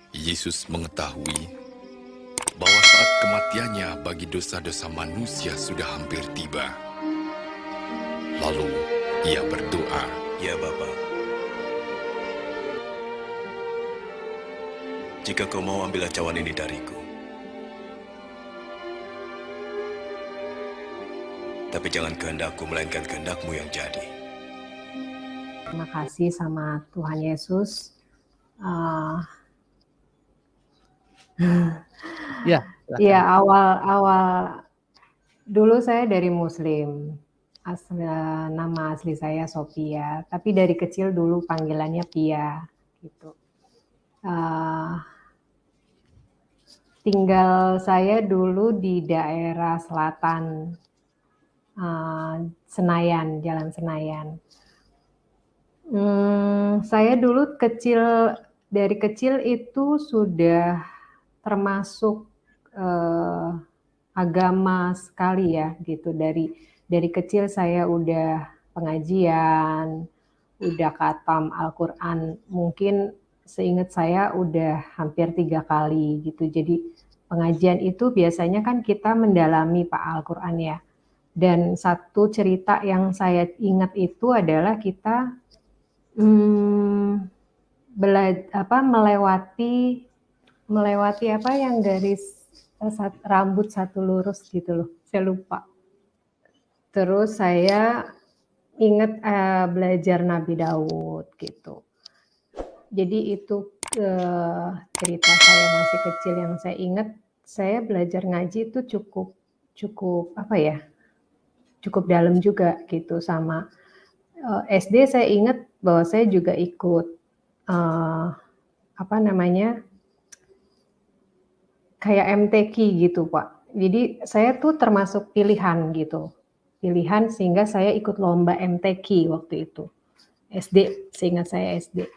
Yesus mengetahui bahwa saat kematiannya bagi dosa-dosa manusia sudah hampir tiba. Lalu ia berdoa, "Ya Bapa, jika kau mau ambil cawan ini dariku, tapi jangan kehendakku melainkan kehendakmu yang jadi." Terima kasih sama Tuhan Yesus. Ya, awal dulu saya dari Muslim. Nama asli saya Sophia, tapi dari kecil dulu panggilannya Pia gitu. Tinggal saya dulu di daerah selatan, Senayan, Jalan Senayan. Saya dulu dari kecil itu sudah termasuk agama sekali ya gitu. Dari kecil saya udah pengajian, udah khatam Al-Quran, mungkin seingat saya udah hampir 3 kali gitu. Jadi pengajian itu biasanya kan kita mendalami Pak Al-Quran ya. Dan satu cerita yang saya ingat itu adalah kita melewati apa yang garis rambut satu lurus gitu loh, saya lupa. Terus saya ingat belajar Nabi Daud gitu. Jadi itu cerita saya masih kecil yang saya ingat. Saya belajar ngaji itu cukup apa ya? Cukup dalam juga gitu. Sama SD saya ingat bahwa saya juga ikut kayak MTQ gitu Pak. Jadi saya tuh termasuk pilihan gitu. Pilihan sehingga saya ikut lomba MTQ waktu itu. SD, seingat saya SD.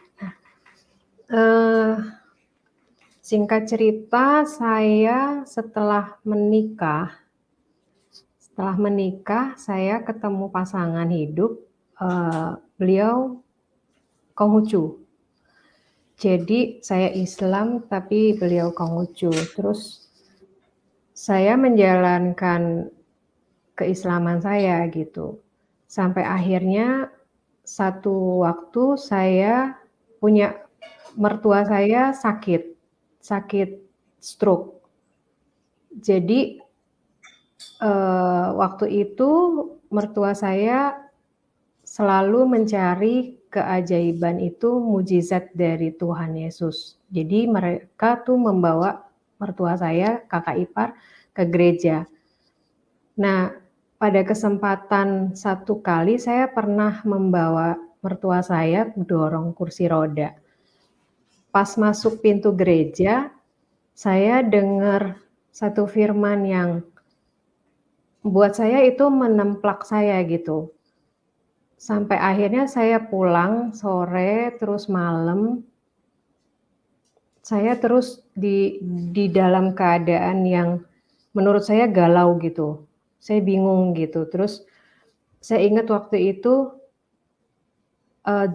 Singkat cerita, saya setelah menikah saya ketemu pasangan hidup, beliau Konghucu. Jadi saya Islam tapi beliau Konghucu. Terus saya menjalankan keislaman saya gitu. Sampai akhirnya satu waktu saya punya mertua saya sakit stroke. Jadi waktu itu mertua saya selalu mencari keajaiban itu mujizat dari Tuhan Yesus. Jadi mereka tuh membawa mertua saya, kakak ipar, ke gereja. Nah, pada kesempatan satu kali saya pernah membawa mertua saya dorong kursi roda. Pas masuk pintu gereja, saya dengar satu firman yang buat saya itu menemplak saya gitu. Sampai akhirnya saya pulang sore, terus malam, saya terus di dalam keadaan yang menurut saya galau gitu. Saya bingung gitu. Terus saya ingat waktu itu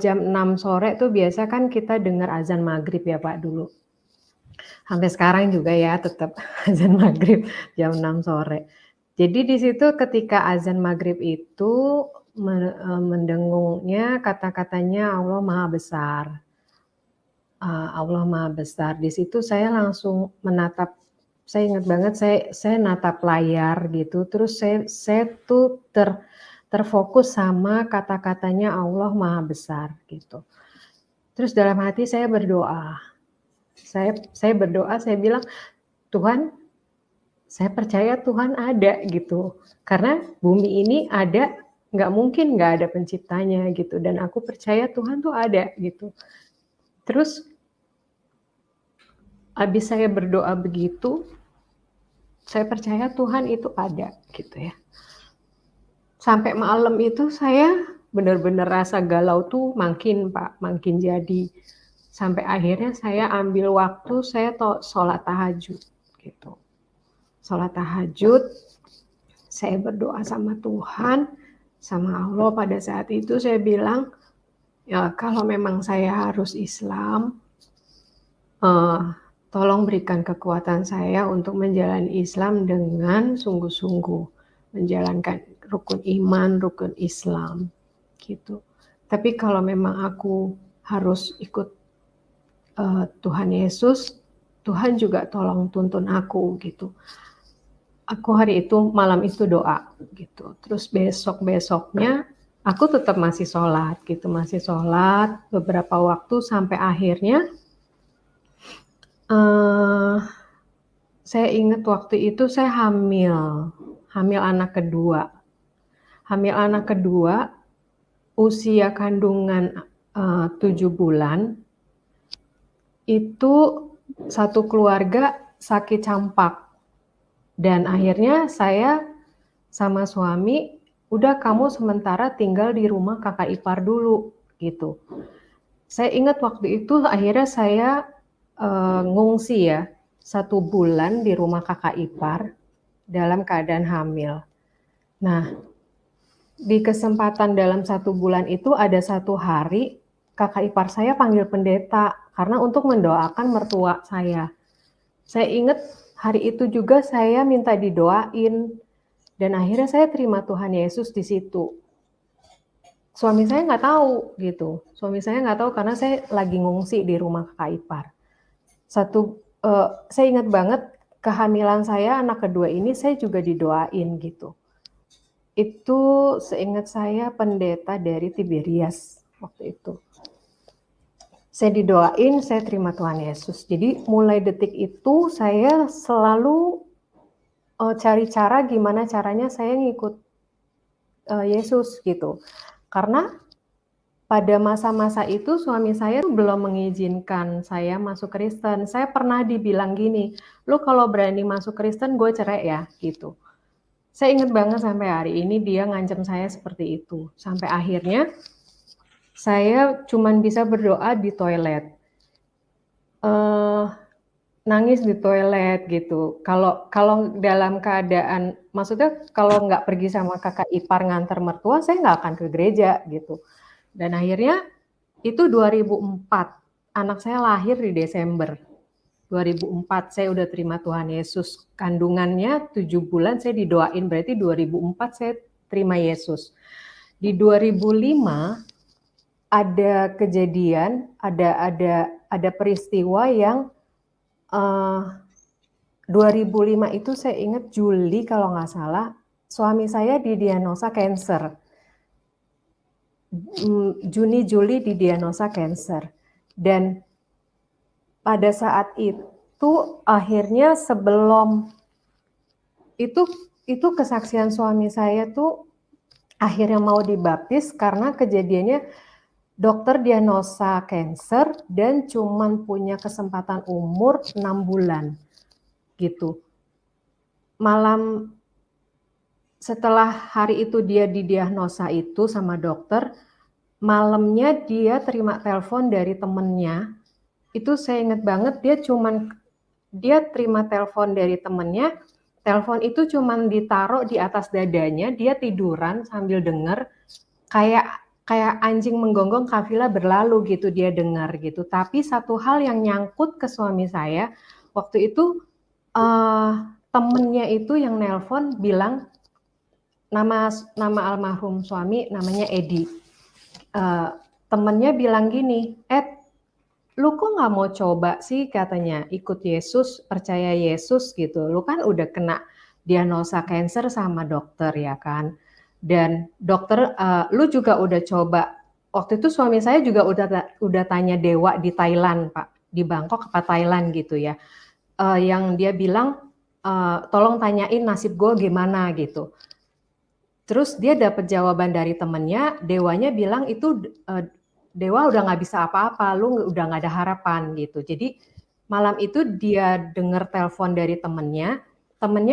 jam 6 sore tuh biasa kan kita dengar azan maghrib ya Pak dulu. Sampai sekarang juga ya tetap azan maghrib jam 6 sore. Jadi di situ ketika azan maghrib itu mendengungnya kata-katanya Allah Maha Besar. Allah Maha Besar. Di situ saya langsung menatap, saya ingat banget saya natap layar gitu. Terus saya tuh terfokus sama kata-katanya Allah Maha Besar gitu. Terus dalam hati saya berdoa. Saya berdoa, saya bilang, Tuhan, saya percaya Tuhan ada gitu. Karena bumi ini ada, nggak mungkin nggak ada penciptanya gitu. Dan aku percaya Tuhan tuh ada gitu. Terus habis saya berdoa begitu, saya percaya Tuhan itu ada gitu ya. Sampai malam itu saya benar-benar rasa galau tuh makin Pak, makin jadi. Sampai akhirnya saya ambil waktu, saya sholat tahajud gitu. Sholat tahajud, saya berdoa sama Tuhan, sama Allah. Pada saat itu saya bilang, ya kalau memang saya harus Islam, tolong berikan kekuatan saya untuk menjalani Islam dengan sungguh-sungguh, menjalankan rukun iman, rukun Islam, gitu. Tapi kalau memang aku harus ikut Tuhan Yesus, Tuhan juga tolong tuntun aku, gitu. Aku hari itu, malam itu doa, gitu. Terus besok-besoknya, aku tetap masih sholat, gitu. Masih sholat beberapa waktu sampai akhirnya, saya ingat waktu itu saya hamil anak kedua. Hamil anak kedua, usia kandungan 7 bulan, itu satu keluarga sakit campak. Dan akhirnya saya sama suami, udah kamu sementara tinggal di rumah kakak ipar dulu, gitu. Saya ingat waktu itu akhirnya saya ngungsi ya, 1 bulan di rumah kakak ipar dalam keadaan hamil. Nah, di kesempatan dalam 1 bulan itu ada 1 hari kakak ipar saya panggil pendeta karena untuk mendoakan mertua saya. Saya ingat hari itu juga saya minta didoain dan akhirnya saya terima Tuhan Yesus di situ. Suami saya nggak tahu gitu. Suami saya nggak tahu karena saya lagi ngungsi di rumah kakak ipar. Saya ingat banget kehamilan saya anak kedua ini saya juga didoain gitu. Itu seingat saya pendeta dari Tiberias waktu itu. Saya didoain, saya terima Tuhan Yesus. Jadi mulai detik itu saya selalu cari cara gimana caranya saya ngikut Yesus gitu. Karena pada masa-masa itu suami saya belum mengizinkan saya masuk Kristen. Saya pernah dibilang gini, lu kalau berani masuk Kristen gue cerai ya gitu. Saya ingat banget sampai hari ini dia ngancam saya seperti itu. Sampai akhirnya saya cuman bisa berdoa di toilet. Nangis di toilet gitu. Kalau dalam keadaan, maksudnya kalau nggak pergi sama kakak ipar nganter mertua, saya nggak akan ke gereja gitu. Dan akhirnya itu 2004, anak saya lahir di Desember 2004, saya udah terima Tuhan Yesus. Kandungannya 7 bulan saya didoain, berarti 2004 saya terima Yesus. Di 2005 ada kejadian, ada peristiwa yang 2005 itu saya ingat Juli kalau nggak salah, suami saya didiagnosa kanker. Juni-Juli didiagnosa kanker. Dan pada saat itu akhirnya sebelum itu kesaksian suami saya tuh akhirnya mau dibaptis karena kejadiannya dokter diagnosa kanker dan cuman punya kesempatan umur 6 bulan gitu. Malam setelah hari itu dia didiagnosa itu sama dokter, malamnya dia terima telepon dari temennya. Itu saya ingat banget dia terima telepon dari temennya. Telepon itu cuman ditaruh di atas dadanya, dia tiduran sambil denger kayak anjing menggonggong kafilah berlalu gitu dia dengar gitu. Tapi satu hal yang nyangkut ke suami saya, waktu itu temennya itu yang nelpon bilang nama almarhum suami namanya Edi. Temennya bilang gini, lu kok nggak mau coba sih katanya ikut Yesus, percaya Yesus gitu. Lu kan udah kena diagnosa kanker sama dokter ya kan. Dan dokter, lu juga udah coba. Waktu itu suami saya juga udah tanya dewa di Thailand, Pak, di Bangkok apa Thailand gitu ya. Yang dia bilang, tolong tanyain nasib gue gimana gitu. Terus dia dapat jawaban dari temennya, dewanya bilang itu dewa udah nggak bisa apa-apa, lu udah nggak ada harapan gitu. Jadi malam itu dia dengar telepon dari temennya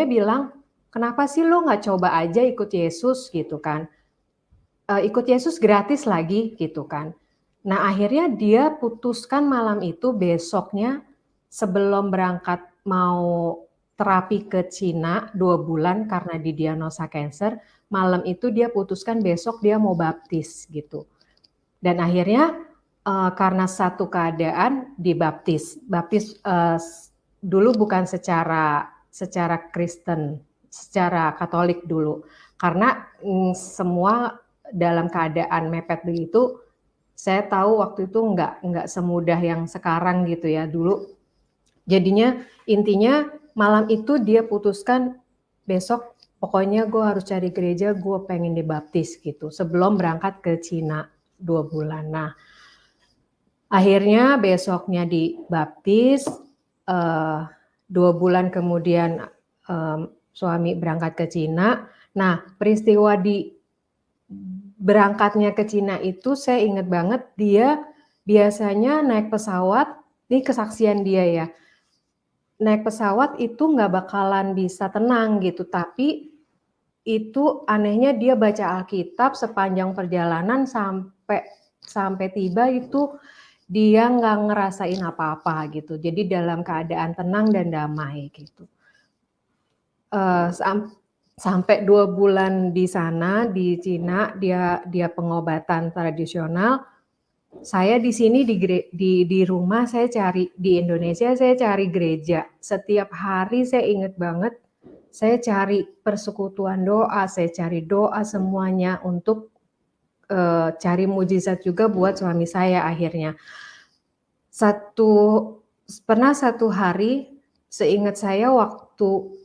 bilang, kenapa sih lu nggak coba aja ikut Yesus gitu kan? Ikut Yesus gratis lagi gitu kan. Nah akhirnya dia putuskan malam itu besoknya sebelum berangkat mau terapi ke Cina 2 bulan karena didiagnosa kanker, malam itu dia putuskan besok dia mau baptis gitu. Dan akhirnya karena satu keadaan dibaptis. dulu bukan secara Kristen, secara Katolik dulu. Karena semua dalam keadaan mepet begitu, saya tahu waktu itu nggak semudah yang sekarang gitu ya dulu. Jadinya intinya malam itu dia putuskan besok pokoknya gue harus cari gereja, gue pengen dibaptis gitu sebelum berangkat ke Cina 2 bulan. Nah, akhirnya besoknya dibaptis, 2 bulan kemudian suami berangkat ke Cina. Nah, peristiwa di berangkatnya ke Cina itu saya ingat banget, dia biasanya naik pesawat, ini kesaksian dia ya, naik pesawat itu nggak bakalan bisa tenang gitu, tapi itu anehnya dia baca Alkitab sepanjang perjalanan sampai tiba itu dia nggak ngerasain apa-apa gitu. Jadi dalam keadaan tenang dan damai gitu. Sampai 2 bulan di sana di Cina dia pengobatan tradisional. Saya di sini di rumah saya cari, di Indonesia saya cari gereja. Setiap hari saya ingat banget, saya cari persekutuan doa, saya cari doa semuanya untuk cari mujizat juga buat suami saya akhirnya. Pernah satu hari, seingat saya waktu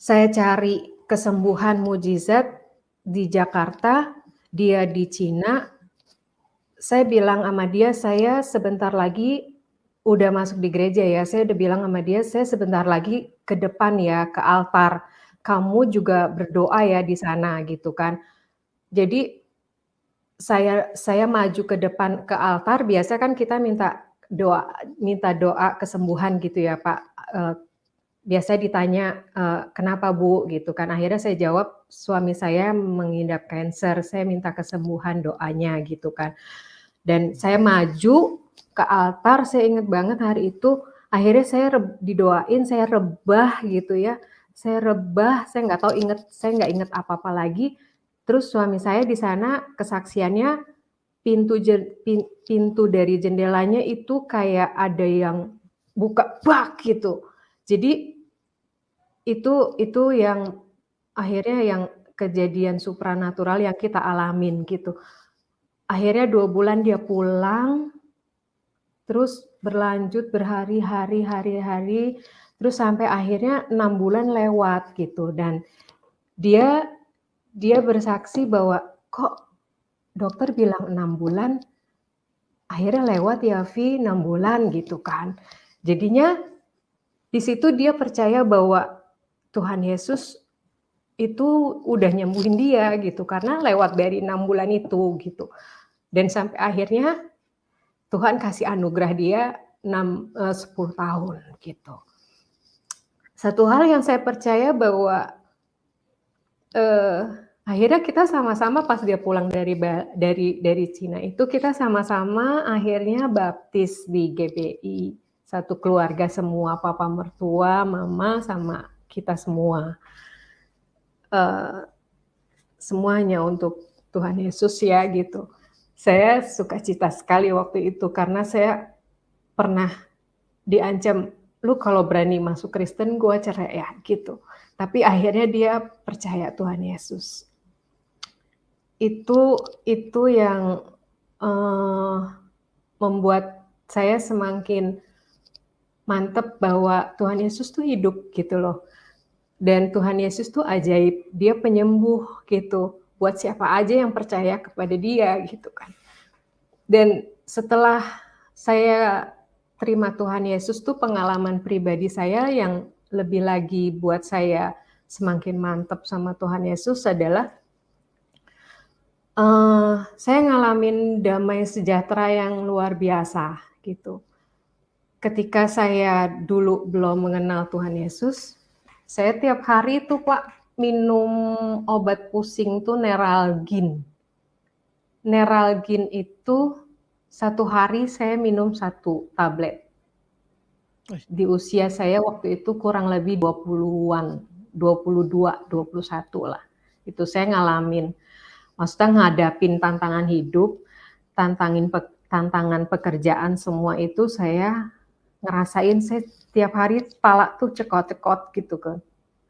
saya cari kesembuhan mujizat di Jakarta, dia di Cina, saya bilang sama dia, saya sebentar lagi udah masuk di gereja ya, saya udah bilang sama dia, saya sebentar lagi ke depan ya, ke altar, kamu juga berdoa ya di sana gitu kan. Jadi saya maju ke depan ke altar, biasa kan kita minta doa kesembuhan gitu ya Pak. Biasa ditanya, kenapa Bu gitu kan. Akhirnya saya jawab, suami saya mengidap kanker, saya minta kesembuhan doanya gitu kan. Dan saya maju ke altar, saya ingat banget hari itu, akhirnya saya didoain, saya rebah gitu ya. Saya rebah, saya nggak ingat apa-apa lagi. Terus suami saya di sana kesaksiannya pintu dari jendelanya itu kayak ada yang buka bak gitu. Jadi itu yang akhirnya yang kejadian supranatural yang kita alamin gitu. Akhirnya 2 bulan dia pulang, terus berlanjut berhari-hari, terus sampai akhirnya 6 bulan lewat gitu. Dan dia bersaksi bahwa kok dokter bilang 6 bulan, akhirnya lewat ya Vi 6 bulan gitu kan. Jadinya di situ dia percaya bahwa Tuhan Yesus itu udah nyembuhin dia gitu karena lewat dari 6 bulan itu gitu. Dan sampai akhirnya Tuhan kasih anugerah dia 10 tahun gitu. Satu hal yang saya percaya bahwa akhirnya kita sama-sama pas dia pulang dari Cina itu kita sama-sama akhirnya baptis di GBI. Satu keluarga semua, papa mertua, mama sama kita semua. Semuanya untuk Tuhan Yesus ya gitu. Saya sukacita sekali waktu itu karena saya pernah diancam, lu kalau berani masuk Kristen gue cerai ya gitu. Tapi akhirnya dia percaya Tuhan Yesus. Itu yang membuat saya semakin mantep bahwa Tuhan Yesus tuh hidup gitu loh. Dan Tuhan Yesus tuh ajaib, dia penyembuh gitu. Buat siapa aja yang percaya kepada dia gitu kan. Dan setelah saya terima Tuhan Yesus tuh pengalaman pribadi saya yang lebih lagi buat saya semakin mantap sama Tuhan Yesus adalah saya ngalamin damai sejahtera yang luar biasa gitu. Ketika saya dulu belum mengenal Tuhan Yesus, saya tiap hari tuh Pak minum obat pusing tuh Neuralgin. Neuralgin itu 1 hari saya minum 1 tablet. Di usia saya waktu itu kurang lebih 20-an, 22, 21 lah. Itu saya ngalamin. Maksudnya ngadapin tantangan hidup, tantangan pekerjaan semua itu saya ngerasain saya tiap hari kepala tuh cekot-cekot gitu kan.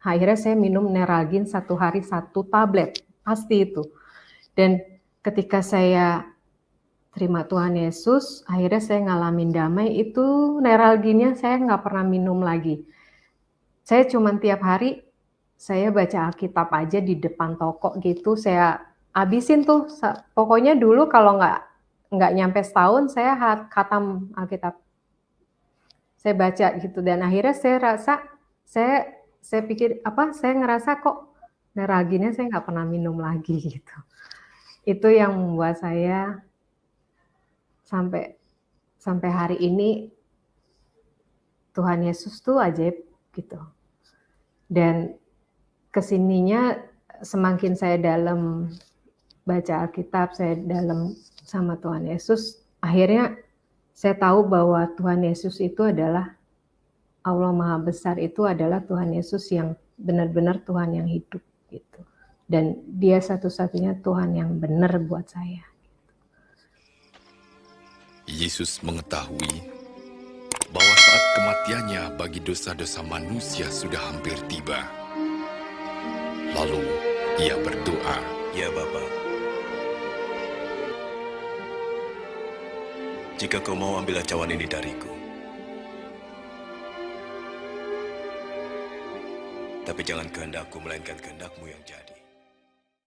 Akhirnya saya minum Neralgin 1 hari 1 tablet, pasti itu. Dan ketika saya terima Tuhan Yesus, akhirnya saya ngalamin damai, itu Neralginnya saya nggak pernah minum lagi. Saya cuman tiap hari, saya baca Alkitab aja di depan toko gitu, saya habisin tuh. Pokoknya dulu kalau nggak nyampe setahun, saya khatam Alkitab. Saya baca gitu, dan akhirnya saya rasa, saya pikir, saya ngerasa kok Neralginnya saya nggak pernah minum lagi gitu. Itu yang membuat saya sampai hari ini, Tuhan Yesus tuh ajaib gitu. Dan kesininya semakin saya dalam baca Alkitab, saya dalam sama Tuhan Yesus, akhirnya saya tahu bahwa Tuhan Yesus itu adalah Allah Maha Besar, itu adalah Tuhan Yesus yang benar-benar Tuhan yang hidup gitu. Dan Dia satu-satunya Tuhan yang benar buat saya. Yesus mengetahui bahwa saat kematiannya bagi dosa-dosa manusia sudah hampir tiba. Lalu ia berdoa, Ya Bapa, jika kau mau ambillah cawan ini dariku. Tapi jangan kehendakku, melainkan kehendakmu yang jadi.